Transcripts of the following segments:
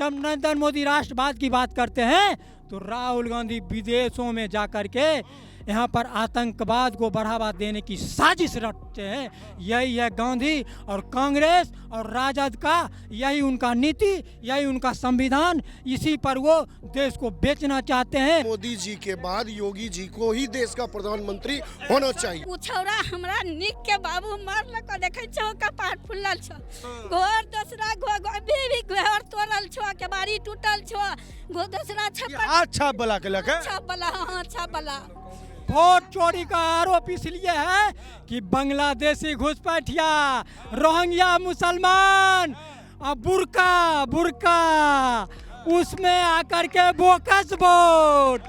जब नरेंद्र मोदी राष्ट्रवाद की बात करते हैं तो राहुल गांधी विदेशों में जाकर के यहाँ पर आतंकवाद को बढ़ावा देने की साजिश रचते हैं। यही है गांधी और कांग्रेस और राजद का, यही उनका नीति, यही उनका संविधान। इसी पर वो देश को बेचना चाहते हैं। मोदी जी के बाद योगी जी को ही देश का प्रधानमंत्री होना चाहिए। पूछौरा हमरा निक के बाबू मारल को देखे छो, कपार फुलल छो, घर दूसरा अभी भी घर तोड़ल छो, के बारी टूटल छो, गो दूसरा छप्पर अच्छा बला के लके अच्छा बला वोट चोरी का आरोप इसलिए है कि बांग्लादेशी घुसपैठिया, रोहिंग्या मुसलमान, बुर्का उसमें आकर के बोकस वोट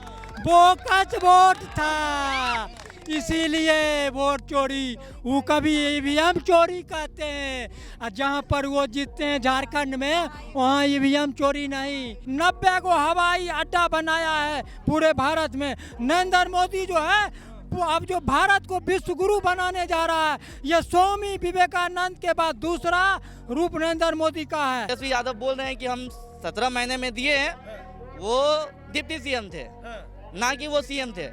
था, इसीलिए वोट चोरी। वो कभी ईवीएम चोरी कहते हैं, और जहाँ पर वो जीतते हैं झारखंड में वहाँ ईवीएम चोरी नहीं। 90 को हवाई अड्डा बनाया है पूरे भारत में। नरेंद्र मोदी जो है वो अब जो भारत को विश्व गुरु बनाने जा रहा है, ये स्वामी विवेकानंद के बाद दूसरा रूप नरेंद्र मोदी का है। तेजस्वी यादव बोल रहे हैं कि हम 17 महीने में दिए हैं, वो डिप्टी सीएम थे ना कि वो सीएम थे।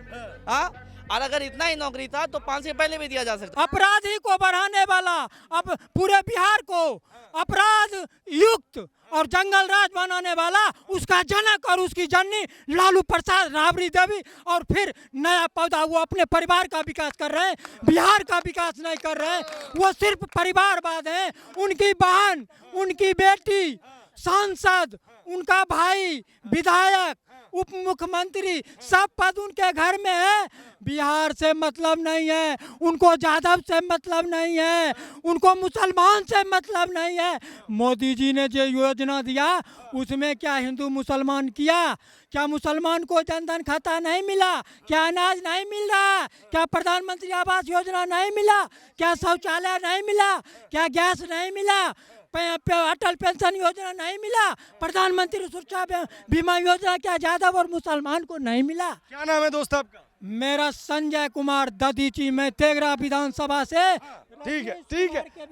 हाँ, और अगर इतना ही नौकरी था तो 5 से पहले भी दिया जा सकता। अपराधी को बढ़ाने वाला, अब पूरे बिहार को अपराध युक्त और जंगल राज बनाने वाला उसका जनक और उसकी जननी लालू प्रसाद, राबड़ी देवी, और फिर नया पौधा। वो अपने परिवार का विकास कर रहे हैं, बिहार का विकास नहीं कर रहे हैं। वो सिर्फ परिवारवाद है। उनकी बहन, उनकी बेटी सांसद, उनका भाई विधायक, उप मुख्यमंत्री, सब पद उनके घर में है। बिहार से मतलब नहीं है, उनको यादव से मतलब नहीं है, उनको मुसलमान से मतलब नहीं है। मोदी जी ने जो योजना दिया उसमें क्या हिंदू मुसलमान किया? क्या मुसलमान को जनधन खाता नहीं मिला? क्या अनाज नहीं मिल रहा? क्या प्रधानमंत्री आवास योजना नहीं मिला? क्या शौचालय नहीं मिला? क्या गैस नहीं मिला? अटल पेंशन योजना नहीं मिला? प्रधानमंत्री सुरक्षा बीमा योजना क्या यादव और मुसलमान को नहीं मिला? क्या नाम है दोस्त आपका? मेरा संजय कुमार ददीची, मैं तेघरा विधानसभा से। ठीक है।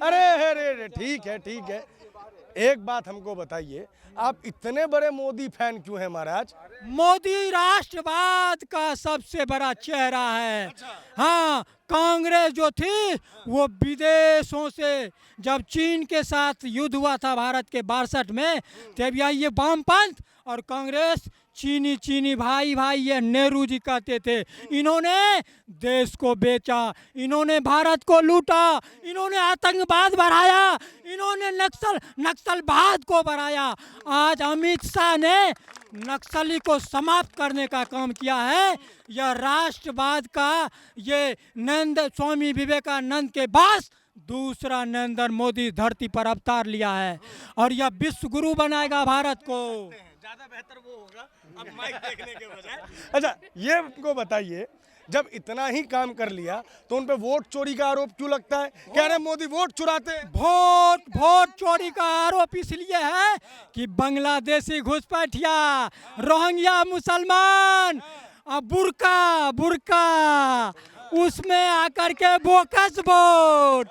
अरे ठीक है। एक बात हमको बताइए, आप इतने बड़े मोदी फैन क्यों हैं महाराज? मोदी राष्ट्रवाद का सबसे बड़ा चेहरा है। हाँ, कांग्रेस जो थी वो विदेशों से, जब चीन के साथ युद्ध हुआ था भारत के 62 में, तब ये वामपंथ और कांग्रेस चीनी भाई ये नेहरू जी कहते थे। इन्होंने देश को बेचा, इन्होंने भारत को लूटा, इन्होंने आतंकवाद बढ़ाया, इन्होंने नक्सलवाद को बढ़ाया। आज अमित शाह ने नक्सली को समाप्त करने का काम किया है। यह राष्ट्रवाद का, ये स्वामी विवेकानंद के बाद दूसरा नरेंद्र मोदी धरती पर अवतार लिया है, और यह विश्व गुरु बनाएगा भारत को। ज्यादा बेहतर वो होगा अब माइक देखने के बजाय। अच्छा, ये हमको बताइए, जब इतना ही काम कर लिया तो उन पे वोट चोरी का आरोप क्यों लगता है? कह रहे मोदी वोट चुराते हैं। वोट चोरी का आरोप इसलिए है कि बांग्लादेशी घुसपैठिया, रोहिंग्या मुसलमान, बुर्का उसमें आकर के बोकस वोट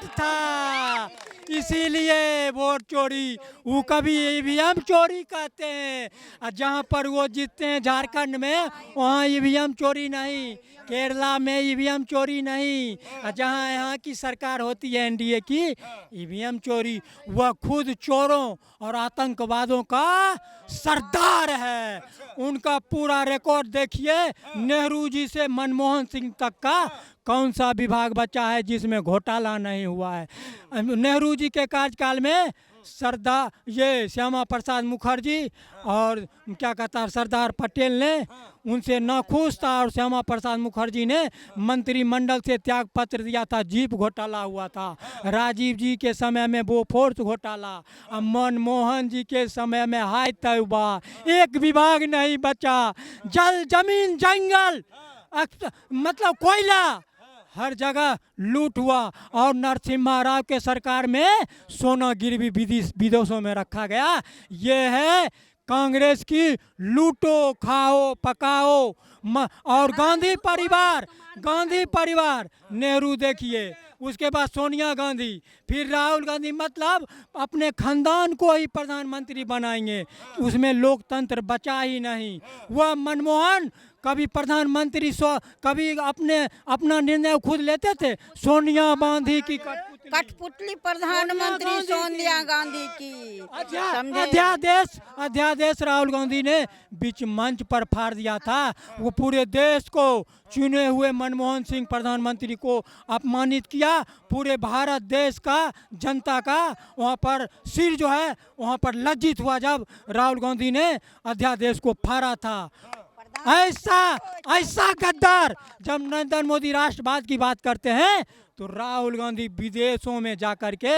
था, इसीलिए वोट चोरी। वो कभी ईवीएम चोरी कहते हैं, और जहाँ पर वो जीतते हैं झारखंड में वहाँ ईवीएम चोरी नहीं, केरला में ईवीएम चोरी नहीं, और जहाँ यहाँ की सरकार होती है एनडीए की, ईवीएम चोरी। वह खुद चोरों और आतंकवादों का सरदार है। उनका पूरा रिकॉर्ड देखिए, नेहरू जी से मनमोहन सिंह तक का कौन सा विभाग बचा है जिसमें घोटाला नहीं हुआ है? नेहरू जी के कार्यकाल में सरदार ये श्यामा प्रसाद मुखर्जी और क्या कहता है सरदार पटेल ने उनसे नाखुश था, और श्यामा प्रसाद मुखर्जी ने मंत्रिमंडल से त्याग पत्र दिया था। जीप घोटाला हुआ था। राजीव जी के समय में बोफोर्स घोटाला, और मनमोहन जी के समय में हाय तौबा, एक विभाग नहीं बचा। जल, जमीन, जंगल, मतलब कोयला, हर जगह लूट हुआ। और नरसिम्हा राव के सरकार में सोना गिरवी विदेशों में रखा गया। ये है कांग्रेस की लूटो खाओ पकाओ। और गांधी परिवार, नेहरू देखिए उसके बाद सोनिया गांधी, फिर राहुल गांधी, मतलब अपने खानदान को ही प्रधानमंत्री बनाएंगे। उसमें लोकतंत्र बचा ही नहीं। वह मनमोहन कभी प्रधानमंत्री कभी अपना निर्णय खुद लेते थे। सोनिया गांधी की कठपुतली प्रधानमंत्री सोनिया गांधी की अध्यादेश राहुल गांधी ने बीच मंच पर फाड़ दिया था। वो पूरे देश को, चुने हुए मनमोहन सिंह प्रधानमंत्री को अपमानित किया। पूरे भारत देश का, जनता का वहाँ पर सिर जो है वहाँ पर लज्जित हुआ जब राहुल गांधी ने अध्यादेश को फाड़ा था। ऐसा गद्दार जब नरेंद्र मोदी राष्ट्रवाद की बात करते हैं तो राहुल गांधी विदेशों में जाकर के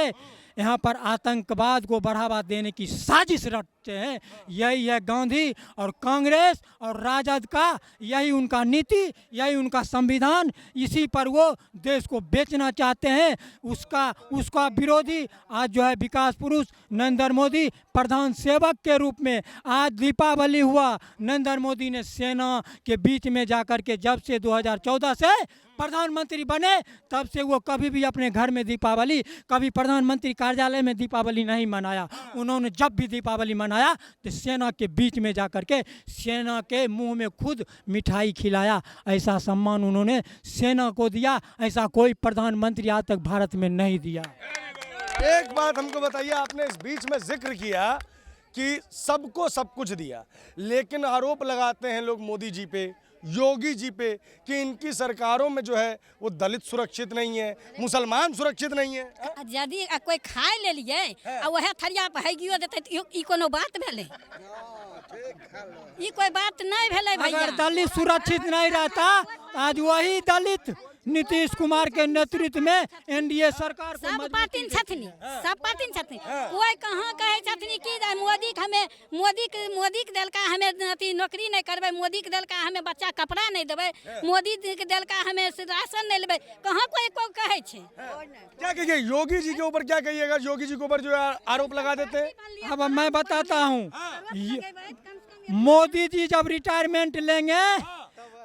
यहाँ पर आतंकवाद को बढ़ावा देने की साजिश रचते हैं। यही है गांधी और कांग्रेस और राजद का, यही उनका नीति, यही उनका संविधान। इसी पर वो देश को बेचना चाहते हैं। उसका विरोधी आज जो है विकास पुरुष नरेंद्र मोदी प्रधान सेवक के रूप में। आज दीपावली हुआ, नरेंद्र मोदी ने सेना के बीच में जाकर के, जब से 2014 से प्रधानमंत्री बने तब से वो कभी भी अपने घर में दीपावली, कभी प्रधानमंत्री कार्यालय में दीपावली नहीं मनाया। उन्होंने जब भी दीपावली मनाया तो सेना के बीच में जाकर के सेना के मुंह में खुद मिठाई खिलाया। ऐसा सम्मान उन्होंने सेना को दिया, ऐसा कोई प्रधानमंत्री आज तक भारत में नहीं दिया। एक बात हमको बताइए, आपने इस बीच में जिक्र किया कि सबको सब कुछ दिया, लेकिन आरोप लगाते हैं लोग मोदी जी पे, योगी जी पे कि इनकी सरकारों में जो है वो दलित सुरक्षित नहीं है, मुसलमान सुरक्षित नहीं है। यदि कोई खाए ले लिए और वह थरिया पर हैगियो देते तो ई कोनो बात भेले? ई कोई बात नहीं भेले भैया। अगर दलित सुरक्षित नहीं रहता, आज वही दलित नीतीश कुमार के नेतृत्व में एनडीए सरकार को सब पार्टी छथिन, सब पार्टी छथिन। कोई कहाँ कहे छथिन कि मोदी के हमें मोदी के देलका हमें नौकरी नहीं करबे, मोदी के देलका हमें बच्चा कपड़ा नहीं देबे, मोदी के देलका हमें राशन नहीं लेबे। कहाँ कोई कहे छे? क्या कहिए योगी जी के ऊपर, क्या कहिएगा योगी जी के ऊपर जो आरोप लगा देते हैं? अब मैं बताता हूँ, मोदी जी जब रिटायरमेंट लेंगे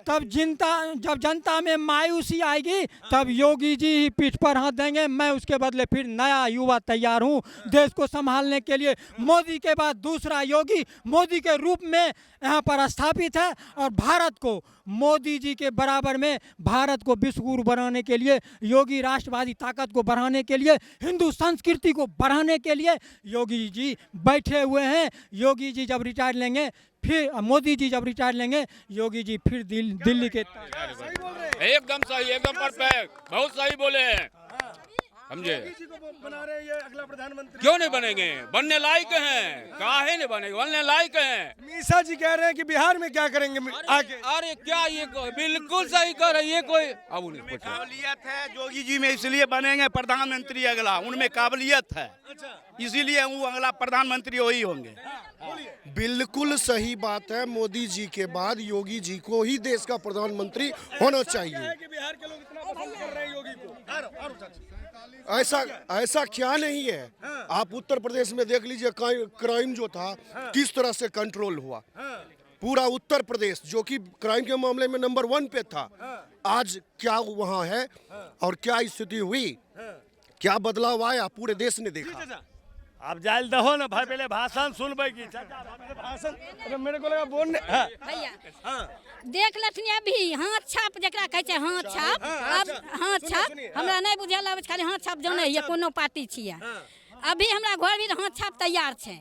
तब जब जनता में मायूसी आएगी तब योगी जी ही पीठ पर हाथ देंगे। मैं उसके बदले फिर नया युवा तैयार हूँ देश को संभालने के लिए। मोदी के बाद दूसरा योगी मोदी के रूप में यहाँ पर स्थापित है और भारत को मोदी जी के बराबर में, भारत को विश्व गुरु बनाने के लिए, योगी राष्ट्रवादी ताकत को बढ़ाने के लिए, हिंदू संस्कृति को बढ़ाने के लिए योगी जी बैठे हुए हैं। योगी जी जब रिटायर लेंगे, फिर मोदी जी जब रिटायर लेंगे, योगी जी फिर दिल्ली के एकदम सही, एकदम परफेक्ट, बहुत सही बोले हैं, समझे। बना रहे हैं ये अगला प्रधानमंत्री। क्यों नहीं बनेंगे? बनने लायक हैं, काहे नहीं बनेंगे? बनने लायक हैं। मीसा जी कह रहे हैं कि बिहार में क्या करेंगे आगे। अरे क्या ये बिल्कुल सही कर रहे, ये कोई अब उन्हें काबिलियत है योगी जी में, इसलिए बनेंगे प्रधानमंत्री अगला, उनमें काबिलियत है, इसीलिए वो अगला प्रधानमंत्री वही होंगे। बिल्कुल सही बात है, मोदी जी के बाद योगी जी को ही देश का प्रधानमंत्री होना चाहिए। बिहार के लोग इतना पसंद कर रहे हैं योगी को। ऐसा क्या नहीं है। आप उत्तर प्रदेश में देख लीजिए, क्राइम जो था किस तरह से कंट्रोल हुआ। पूरा उत्तर प्रदेश जो कि क्राइम के मामले में नंबर 1 पे था, आज क्या वहाँ है और क्या स्थिति हुई, क्या बदलाव आया, पूरे देश ने देखा। आप जाल दहो ना भाई, पहले भाषण सुन की भाषण। अरे मेरे को लगा बोलने भैया देख लेथिन अभी हाथ छाप जकरा कहै छै, हाथ छाप। अब हाथ छाप हमरा नहीं बुझल आबै, खाली हाथ छाप जाने है कोनो पार्टी छियै। अभी हमरा घर भी हाथ छाप तैयार छै।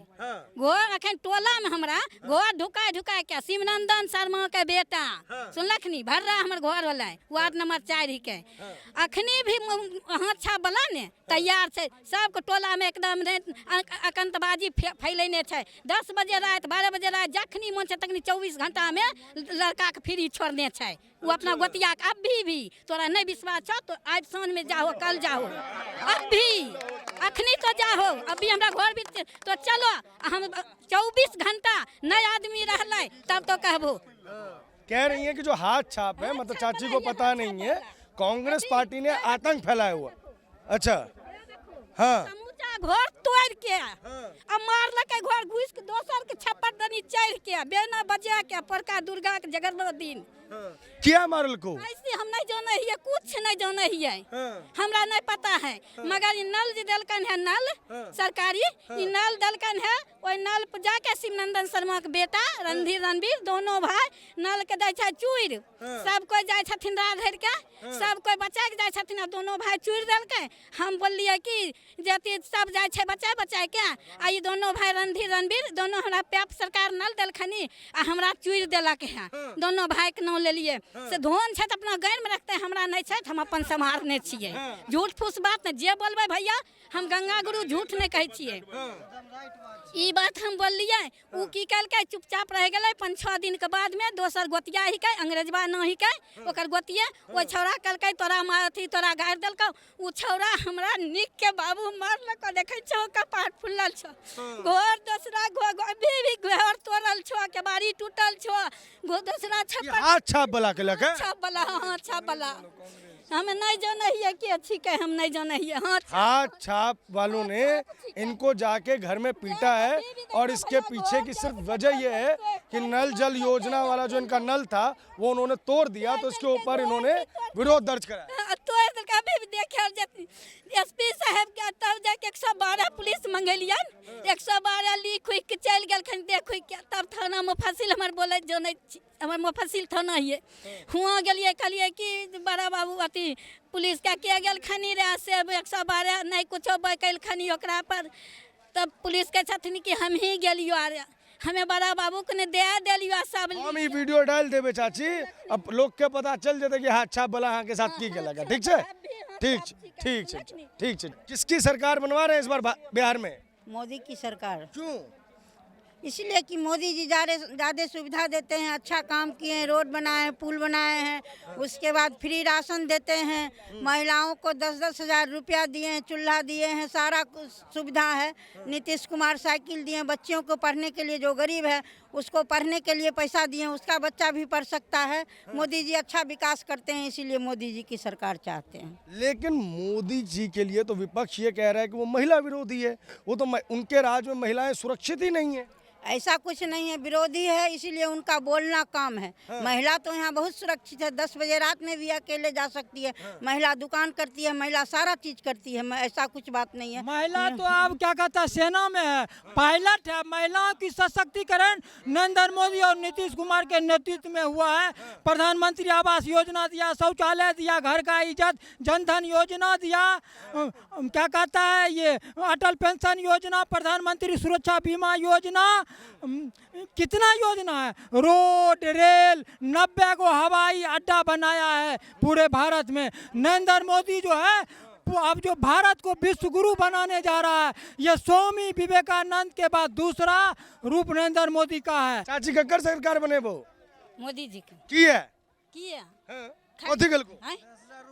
घर अखन टोला में हमरा घर ढुका के शिवनंदन शर्मा के बेटा सुनलखनी भर्रा हमर घर होलै, वार्ड नंबर 4 के। अखनी भी हाथ छाप वाला ने तैयार छै। सबके टोला में एकदम आतंकबाजी फैलेने छै। 10 बजे रात, 12 बजे रात, जखनी मन छै तखनी 24 घंटा में लड़का के फ्री छोड़ने छै। वो अपना गोतिया के अभी भी तोरा नहीं विश्वास छो तो आज सांझ में जाओ, कल जाओ, अभी अखनी तो जाओ। अभी हमरा घर भी तो चलो, हम 24 घंटा नए आदमी रहले तब तो कहबो। कह रही है कि जो हाथ छाप है, मतलब चाची को पता नहीं है, कांग्रेस पार्टी ने आतंक फैलाया हुआ। अच्छा, हाँ, समूचा घर तोड़ के अब मारलके, घर घुस के दोसर के छप्पर दनी चढ़ के बेना बजा के परका दुर्गा के जगरदो दिन किया मारल को? ऐसे हम नहीं जाने हिए, कुछ नहीं जाने हिए, हमरा नहीं पता है। मगर ये नल जो दलकन है, नल सरकारी, ये नल दलकन है, ओइ नल पर जाके शिवनंदन शर्मा के बेटा रणधीर दोनों भाई नल के दै छै चूड़, सब कोई जाय छथिन राह धर के, सब कोई बचा के जाय छथिन, दोनों भाई चूड़ देलकै। हम बोललिए कि जेती सब जाय छै बचा के, आ ये दोनों भाई रणधीर दोनों हमरा पैप सरकार नल देलखनी आ हमरा चूड़ देलक है। दोनों भाई के नाम लेलिए से धोन छै त अपना गैर में रखते, हमरा नहीं छै, हम अपन संभारने छिए। झूठ फूस बात नहीं, जे बोलबे भैया हम गंगा गुरु झूठ नहीं कहै छिए। ई बात हम बोललिए, उ की कलकै चुपचाप रह गेलै। 5-6 दिन के बाद में दोसर गोतिया हिकै, अंग्रेजबा न हिकै, ओकर गोतिया ओ छौड़ा कलकै तोरा अथी तोरा गारि देलकौ। उ छौड़ा हमरा निक के बाबू मारलको, देखै छौ कपाट फुलल छौ, घर दोसरा अभी भी घर तोड़ल छौ, केबाड़ी टूटल छौ, दोसरा छप्पर हाथ छाप वाला केलक है? छाप वाला, हाँ छाप वाला। हम नहीं जाने हिए के अच्छी के, हम नहीं जाने हिए। हाथ छाप वालों ने इनको जाके घर में पीटा है, और इसके पीछे की सिर्फ वजह यह है कि नल जल योजना वाला जो इनका नल था वो उन्होंने तोड़ दिया, तो इसके ऊपर इन्होंने विरोध दर्ज कराया। तो अभी भी देखे एसपी साहब के तब जाके 112 पुलिस मंगेलियन, 112 लिख उख के चल गेलखिन देख उख के, तब थाना मुफस्सिल हमर बोले जो नहीं, हमर मुफस्सिल थाना हिए, हुआ गेलिए कहलिए कि बड़ा बाबू अति पुलिस के गेलखनी रे से 112 नहीं कुछो बैकलखनी ओकरा पर। तब पुलिस के छथिन कि हम ही गेलियो, आरे हमें बड़ा बाबू के ने दे देलियो सब। हम ई वीडियो डाल देबे चाची, अब लोग के पता चल जेते कि हाथ छाप वाला यहाँ के साथ की लगा। ठीक है, ठीक है। किसकी सरकार बनवा रहे हैं इस बार बिहार में? मोदी की सरकार। क्यों? इसलिए कि मोदी जी ज़्यादा सुविधा देते हैं, अच्छा काम किए हैं, रोड बनाए हैं, पुल बनाए हैं, उसके बाद फ्री राशन देते हैं, महिलाओं को 10-10 हज़ार रुपया दिए हैं, चूल्हा दिए हैं, सारा सुविधा है। नीतीश कुमार साइकिल दिए हैं, बच्चियों को पढ़ने के लिए, जो गरीब है उसको पढ़ने के लिए पैसा दिए हैं, उसका बच्चा भी पढ़ सकता है। मोदी जी अच्छा विकास करते हैं, इसीलिए मोदी जी की सरकार चाहते हैं। लेकिन मोदी जी के लिए तो विपक्ष ये कह रहा है कि वो महिला विरोधी है, वो तो उनके राज में महिलाएं सुरक्षित ही नहीं है। ऐसा कुछ नहीं है, विरोधी है, इसीलिए उनका बोलना काम है। महिला तो यहाँ बहुत सुरक्षित है, 10 बजे रात में भी अकेले जा सकती है, महिला दुकान करती है, महिला सारा चीज करती है, ऐसा कुछ बात नहीं है। महिला तो अब क्या कहता है सेना में है, पायलट है। महिलाओं की सशक्तिकरण नरेंद्र मोदी और नीतीश कुमार के नेतृत्व में हुआ है। प्रधानमंत्री आवास योजना दिया, शौचालय दिया, घर का इज्जत, जनधन योजना दिया, क्या कहता है ये अटल पेंशन योजना, प्रधानमंत्री सुरक्षा बीमा योजना, कितना योजना है, रोड रेल, 90 को हवाई अड्डा बनाया है पूरे भारत में। नरेंद्र मोदी जो है अब जो भारत को विश्व गुरु बनाने जा रहा है, ये स्वामी विवेकानंद के बाद दूसरा रूप नरेंद्र मोदी का है। चाची कक्कर सरकार बने वो मोदी जी के की है? किए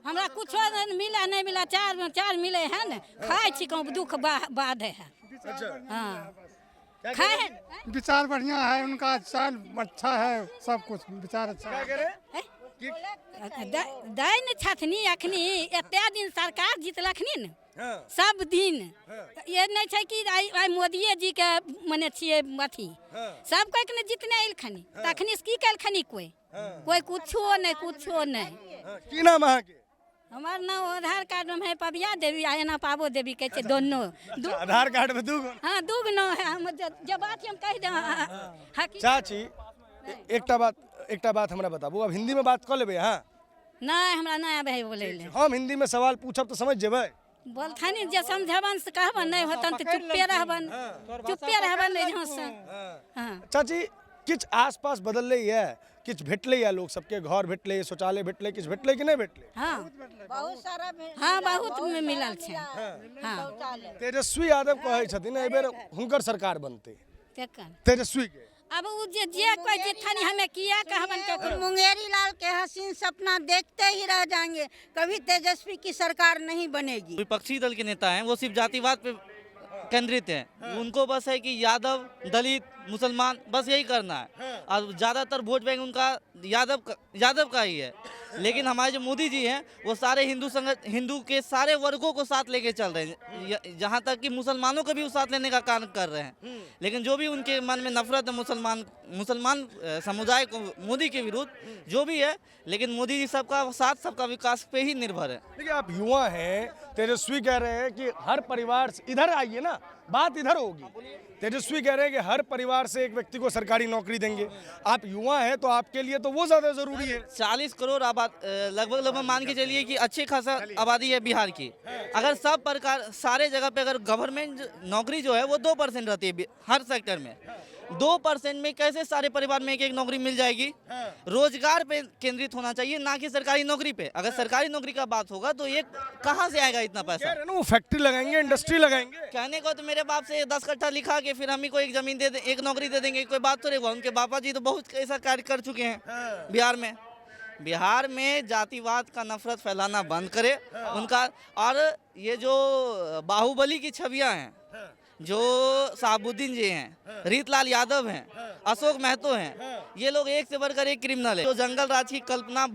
हमरा कुछ मिला नहीं मिला, चार मिले है न, खाए छी कहूँ दुख बाद है। हाँ विचार बढ़िया है उनका, चाल अच्छा है, सब कुछ विचार अच्छा है। दैन छथनी अखनी एते दिन सरकार जीतलखनी न, सब दिन ये नहीं छै कि आई मोदीए जी के मने छिए अथी, सब कोई के जीतने एलखनी, तखनी की कलखनी कोई कुछो नहीं। की नाम अहाँ के? हमार नाम आधार कार्ड में है पबिया देवी, आयना पाबो देवी कहते दोनों। आधार कार्ड में दूगो? हाँ दूगो नाम है, हम जब बात हम कह दे। चाची एकटा बात हमरा बताबू, अब हिंदी में बात कर लेबे? हाँ नहीं हमरा नहीं आबे बोले ले। हम हिंदी में सवाल पूछब तो समझ जेबै? बोलथनी जे समझबन से कहबन, नहीं होतन तो चुप्पे रहबन यहाँ से। हाँ चाची किछ आसपास बदल रही है, किछ भेटले या लोग सबके घर भेटले, शौचालय भेटले, किछ भेटले कि नहीं भेटले? हाँ बहुत सारा, हाँ बहुत में मिलल छै। हाँ तेजस्वी यादव कहे छथिन एहि बेर हुनकर सरकार बनते, तेजस्वी के। अब उ जे कोई जिथनी हमें किया कहबन के मुंगेरी लाल के हसीन सपना देखते ही रह जाएंगे, कभी तेजस्वी की सरकार नहीं बनेगी। विपक्षी दल के नेता हैं वो सिर्फ जातिवाद पे केंद्रित हैं, उनको बस है कि यादव दलित मुसलमान, बस यही करना है। और ज़्यादातर वोट बैंक उनका यादव का ही है। लेकिन हमारे जो मोदी जी हैं वो सारे हिंदू के सारे वर्गों को साथ लेके चल रहे हैं, जहाँ तक कि मुसलमानों को भी वो साथ लेने का काम कर रहे हैं। लेकिन जो भी उनके मन में नफरत है मुसलमान समुदाय को मोदी के विरुद्ध जो भी है, लेकिन मोदी जी सबका साथ सबका विकास पे ही निर्भर है। देखिए आप युवा हैं, तेजस्वी कह रहे हैं कि हर परिवार से, इधर आइए ना, बात इधर होगी। तेजस्वी कह रहे हैं कि हर परिवार से एक व्यक्ति को सरकारी नौकरी देंगे। आप युवा हैं तो आपके लिए तो वो ज़्यादा ज़रूरी है। 40 करोड़ लगभग मान के चलिए कि अच्छी खासा आबादी है बिहार की। अगर सब प्रकार सारे जगह पे अगर गवर्नमेंट नौकरी जो है वो 2% रहती है हर सेक्टर में, 2% में कैसे सारे परिवार में एक नौकरी मिल जाएगी? रोजगार पे केंद्रित होना चाहिए, ना कि सरकारी नौकरी पे। अगर सरकारी नौकरी का बात होगा तो ये कहाँ से आएगा इतना पैसा? वो फैक्ट्री लगाएंगे, इंडस्ट्री लगाएंगे। कहने को तो मेरे बाप से 10 कट्ठा लिखा के फिर हम ही को एक जमीन दे दे, एक नौकरी दे देंगे, कोई बात तो नहीं। उनके बापा जी तो बहुत ऐसा कार्य कर चुके हैं बिहार में। बिहार में जातिवाद का नफरत फैलाना बंद करे उनका। और ये जो बाहुबली की छवियां हैं, जो साहबुद्दीन जी हैं, रीतलाल यादव हैं, अशोक महतो हैं, ये लोग एक से बढ़कर एक क्रिमिनल है। जो जंगल राज की कल्पना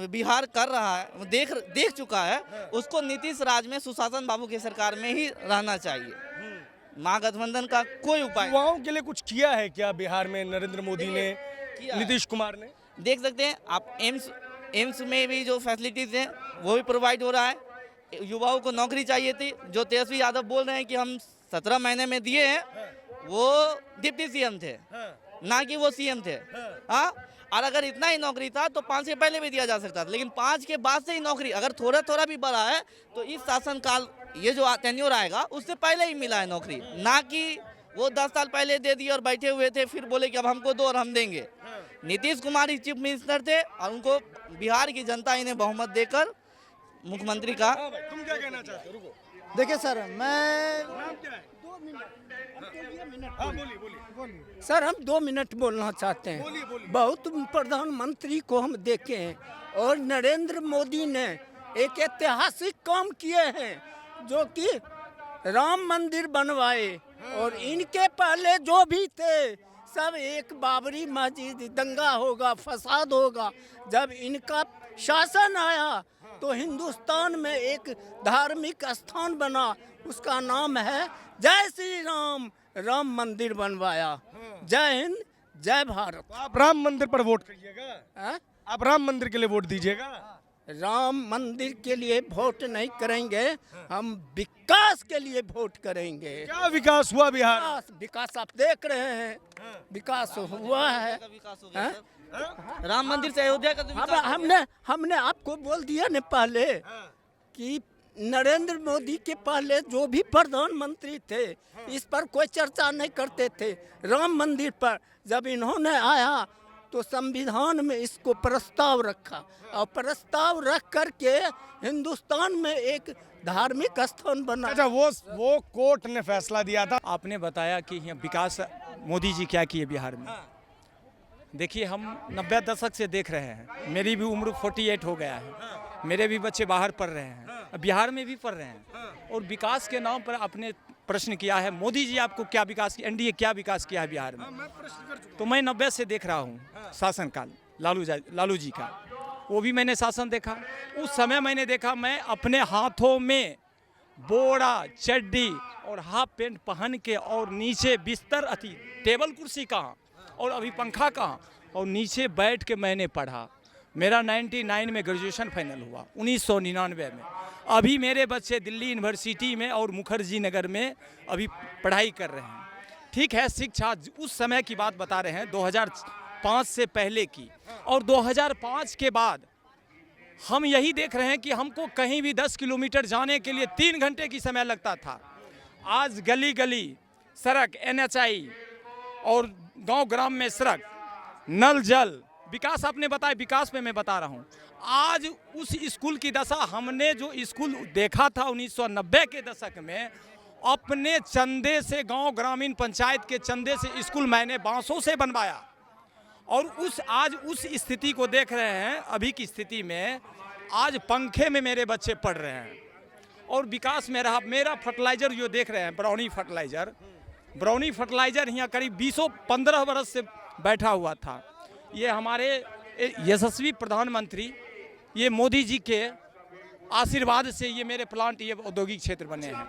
बिहार कर रहा है, देख चुका है, उसको नीतीश राज में सुशासन बाबू की सरकार में ही रहना चाहिए। महागठबंधन का कोई उपाय युवाओं के लिए कुछ किया है क्या बिहार में नरेंद्र मोदी ने, नीतीश कुमार ने? देख सकते हैं आप, एम्स में भी जो फैसिलिटीज हैं वो भी प्रोवाइड हो रहा है। युवाओं को नौकरी चाहिए थी, जो तेजस्वी यादव बोल रहे हैं कि हम 17 महीने में दिए हैं, वो डिप्टी सीएम थे, ना कि वो सीएम थे। हाँ, और अगर इतना ही नौकरी था तो 5 से पहले भी दिया जा सकता था, लेकिन 5 के बाद से ही नौकरी अगर थोड़ा भी बढ़ा है तो इस शासनकाल ये जो टेन्योर आएगा उससे पहले ही मिला है नौकरी, ना कि वो 10 साल पहले दे दिए और बैठे हुए थे फिर बोले कि अब हमको दो और हम देंगे। नीतीश कुमार ही चीफ मिनिस्टर थे और उनको बिहार की जनता इन्हें बहुमत देकर मुख्यमंत्री का। तुम क्या कहना चाहते हो? रुको। देखिए सर, मैं सर हम 2 मिनट बोलना चाहते हैं। बहुत प्रधानमंत्री को हम देखे हैं और नरेंद्र मोदी ने एक ऐतिहासिक काम किए हैं, जो कि राम मंदिर बनवाए। और इनके पहले जो भी थे सब एक बाबरी मस्जिद दंगा होगा, फसाद होगा। जब इनका शासन आया तो हिंदुस्तान में एक धार्मिक स्थान बना, उसका नाम है जय श्री राम। राम मंदिर बनवाया। जय हिंद, जय भारत। तो आप राम मंदिर पर वोट करिएगा? आप राम मंदिर के लिए वोट दीजिएगा? राम मंदिर के लिए वोट नहीं करेंगे, हम विकास के लिए वोट करेंगे। क्या विकास हुआ बिहार? विकास आप देख रहे हैं, विकास हुआ है। राम मंदिर से अयोध्या का हमने आपको बोल दिया न पहले कि नरेंद्र मोदी के पहले जो भी प्रधानमंत्री थे इस पर कोई चर्चा नहीं करते थे। राम मंदिर पर जब इन्होंने आया तो संविधान में इसको प्रस्ताव रखा और प्रस्ताव रख करके हिंदुस्तान में एक धार्मिक स्थान बना। अच्छा, वो कोर्ट ने फैसला दिया था। आपने बताया कि यहाँ विकास मोदी जी क्या किए बिहार में। देखिए, हम 90 दशक से देख रहे हैं, मेरी भी उम्र 48 हो गया है, मेरे भी बच्चे बाहर पढ़ रहे हैं, बिहार में भी पढ़ रहे हैं। और विकास के नाम पर आपने प्रश्न किया है, मोदी जी आपको क्या विकास, एनडीए क्या विकास किया है बिहार में? तो मैं 90 से देख रहा हूँ शासनकाल लालू जी का, वो भी मैंने शासन देखा। उस समय मैंने देखा, मैं अपने हाथों में बोरा, चड्डी और हाफ पैंट पहन के और नीचे बिस्तर टेबल कुर्सी कहाँ और अभी पंखा कहाँ, और नीचे बैठ के मैंने पढ़ा। मेरा 99 में ग्रेजुएशन फाइनल हुआ, 1999 में। अभी मेरे बच्चे दिल्ली यूनिवर्सिटी में और मुखर्जी नगर में अभी पढ़ाई कर रहे हैं। ठीक है, शिक्षा उस समय की बात बता रहे हैं, 2005 से पहले की। और 2005 के बाद हम यही देख रहे हैं कि हमको कहीं भी 10 किलोमीटर जाने के लिए 3 घंटे की समय लगता था। आज गली गली सड़क, NHI और गांव ग्राम में सड़क, नल जल, विकास आपने बताया, विकास पे मैं बता रहा हूँ। आज उस स्कूल की दशा, हमने जो स्कूल देखा था 1990 के दशक में, अपने चंदे से, गांव ग्रामीण पंचायत के चंदे से स्कूल मैंने बांसों से बनवाया। और आज उस स्थिति को देख रहे हैं, अभी की स्थिति में आज पंखे में मेरे बच्चे पढ़ रहे हैं। और विकास में रहा, मेरा फर्टिलाइज़र जो देख रहे हैं, ब्राउनी फर्टिलाइज़र, ब्राउनी फर्टिलाइजर यहाँ करीब 15 वर्ष से बैठा हुआ था। ये हमारे यशस्वी प्रधानमंत्री ये मोदी जी के आशीर्वाद से ये मेरे प्लांट ये औद्योगिक क्षेत्र बने हैं।